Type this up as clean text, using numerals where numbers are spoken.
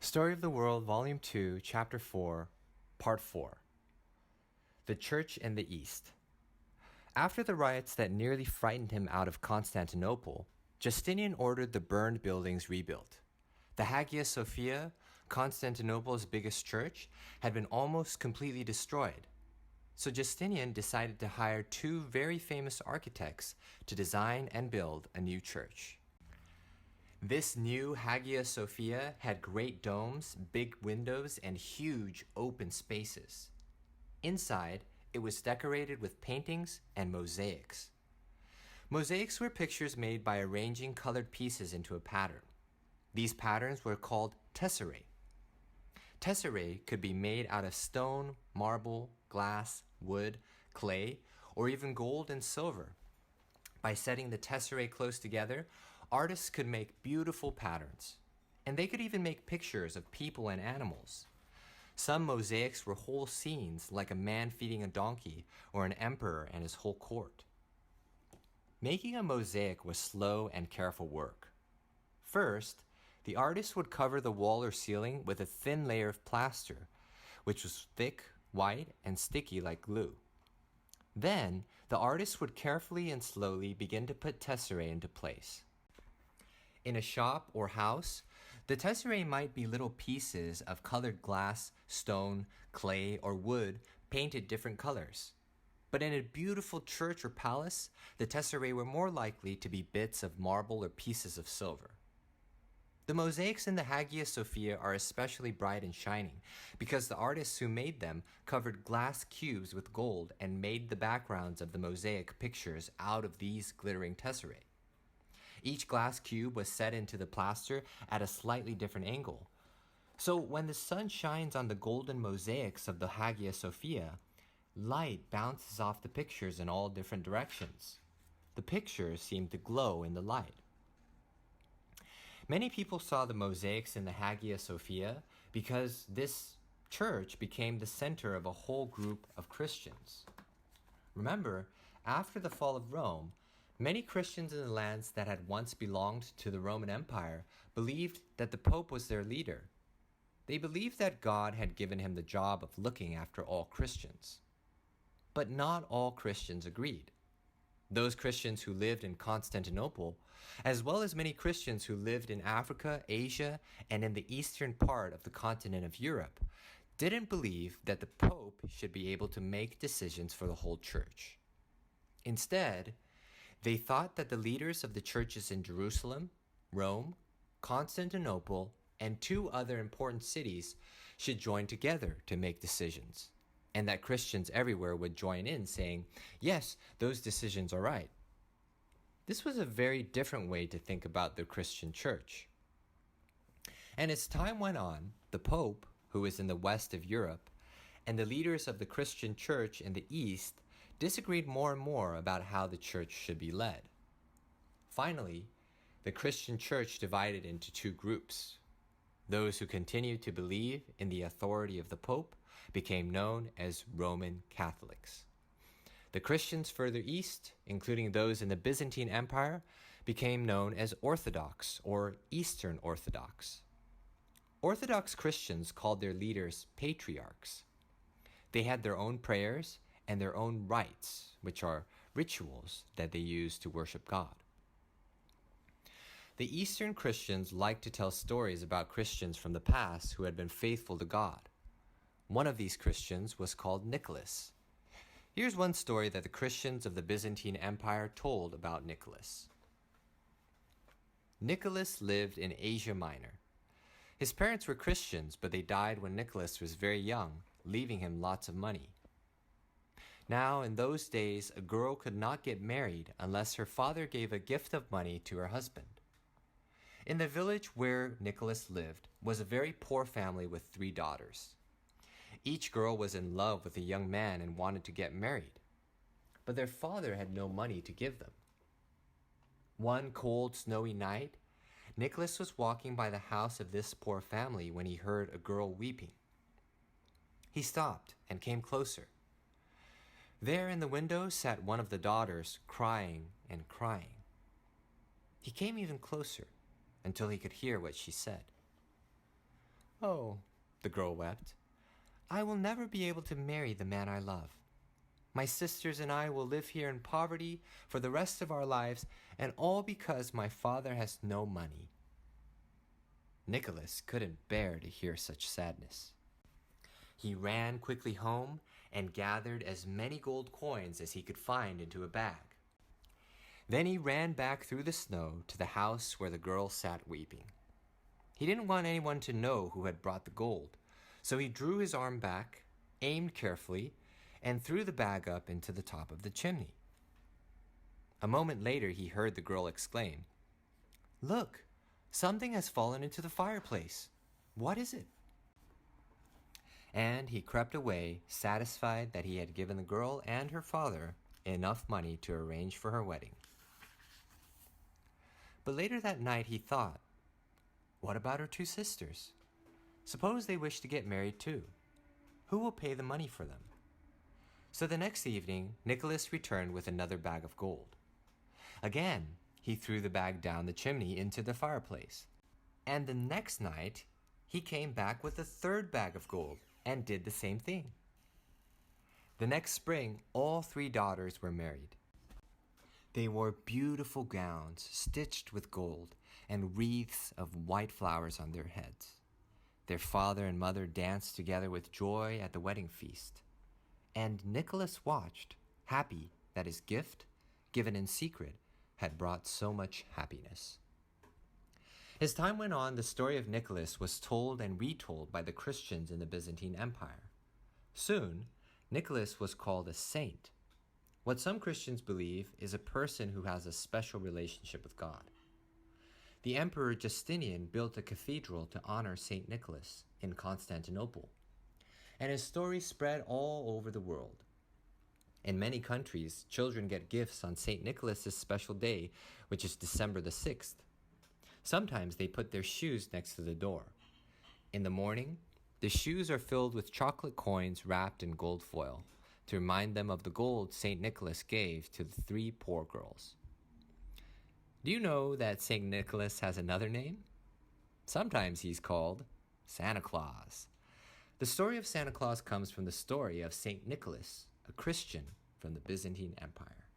Story of the World, Volume 2, Chapter 4, Part 4. The Church in the East. After the riots that nearly frightened him out of Constantinople, Justinian ordered the burned buildings rebuilt. The Hagia Sophia, Constantinople's biggest church, had been almost completely destroyed. So Justinian decided to hire two very famous architects to design and build a new church. This new Hagia Sophia had great domes, big windows, and huge open spaces. Inside, it was decorated with paintings and mosaics. Mosaics were pictures made by arranging colored pieces into a pattern. These patterns were called tesserae. Tesserae could be made out of stone, marble, glass, wood, clay, or even gold and silver. By setting the tesserae close together, artists could make beautiful patterns, and they could even make pictures of people and animals. Some mosaics were whole scenes, like a man feeding a donkey or an emperor and his whole court. Making a mosaic was slow and careful work. First, the artist would cover the wall or ceiling with a thin layer of plaster, which was thick, white, and sticky like glue. Then, the artist would carefully and slowly begin to put tesserae into place. In a shop or house, the tesserae might be little pieces of colored glass, stone, clay, or wood painted different colors. But in a beautiful church or palace, the tesserae were more likely to be bits of marble or pieces of silver. The mosaics in the Hagia Sophia are especially bright and shining because the artists who made them covered glass cubes with gold and made the backgrounds of the mosaic pictures out of these glittering tesserae. Each glass cube was set into the plaster at a slightly different angle. So when the sun shines on the golden mosaics of the Hagia Sophia, light bounces off the pictures in all different directions. The pictures seem to glow in the light. Many people saw the mosaics in the Hagia Sophia because this church became the center of a whole group of Christians. Remember, after the fall of Rome, many Christians in the lands that had once belonged to the Roman Empire believed that the Pope was their leader. They believed that God had given him the job of looking after all Christians. But not all Christians agreed. Those Christians who lived in Constantinople, as well as many Christians who lived in Africa, Asia, and in the eastern part of the continent of Europe, didn't believe that the Pope should be able to make decisions for the whole church. Instead, they thought that the leaders of the churches in Jerusalem, Rome, Constantinople, and two other important cities should join together to make decisions, and that Christians everywhere would join in saying, yes, those decisions are right. This was a very different way to think about the Christian church. And as time went on, the Pope, who was in the west of Europe, and the leaders of the Christian church in the east disagreed more and more about how the church should be led. Finally, the Christian church divided into two groups. Those who continued to believe in the authority of the Pope became known as Roman Catholics. The Christians further east, including those in the Byzantine Empire, became known as Orthodox or Eastern Orthodox. Orthodox Christians called their leaders patriarchs. They had their own prayers and their own rites, which are rituals that they use to worship God. The Eastern Christians liked to tell stories about Christians from the past who had been faithful to God. One of these Christians was called Nicholas. Here's one story that the Christians of the Byzantine Empire told about Nicholas. Nicholas lived in Asia Minor. His parents were Christians, but they died when Nicholas was very young, leaving him lots of money. Now, in those days, a girl could not get married unless her father gave a gift of money to her husband. In the village where Nicholas lived was a very poor family with 3 daughters. Each girl was in love with a young man and wanted to get married, but their father had no money to give them. One cold, snowy night, Nicholas was walking by the house of this poor family when he heard a girl weeping. He stopped and came closer. There in the window sat one of the daughters, crying and crying. He came even closer until he could hear what she said. "Oh," the girl wept, "I will never be able to marry the man I love. My sisters and I will live here in poverty for the rest of our lives, and all because my father has no money." Nicholas couldn't bear to hear such sadness. He ran quickly home and gathered as many gold coins as he could find into a bag. Then he ran back through the snow to the house where the girl sat weeping. He didn't want anyone to know who had brought the gold, so he drew his arm back, aimed carefully, and threw the bag up into the top of the chimney. A moment later, he heard the girl exclaim, "Look, something has fallen into the fireplace. What is it?" And he crept away, satisfied that he had given the girl and her father enough money to arrange for her wedding. But later that night he thought, what about her two sisters? Suppose they wish to get married too. Who will pay the money for them? So the next evening, Nicholas returned with another bag of gold. Again, he threw the bag down the chimney into the fireplace. And the next night, he came back with a third bag of gold and did the same thing. The next spring, all three daughters were married. They wore beautiful gowns stitched with gold and wreaths of white flowers on their heads. Their father and mother danced together with joy at the wedding feast. And Nicholas watched, happy that his gift, given in secret, had brought so much happiness. As time went on, the story of Nicholas was told and retold by the Christians in the Byzantine Empire. Soon, Nicholas was called a saint. What some Christians believe is a person who has a special relationship with God. The Emperor Justinian built a cathedral to honor Saint Nicholas in Constantinople, and his story spread all over the world. In many countries, children get gifts on Saint Nicholas's special day, which is December the 6th. Sometimes they put their shoes next to the door. In the morning, the shoes are filled with chocolate coins wrapped in gold foil to remind them of the gold Saint Nicholas gave to the three poor girls. Do you know that Saint Nicholas has another name? Sometimes he's called Santa Claus. The story of Santa Claus comes from the story of Saint Nicholas, a Christian from the Byzantine Empire.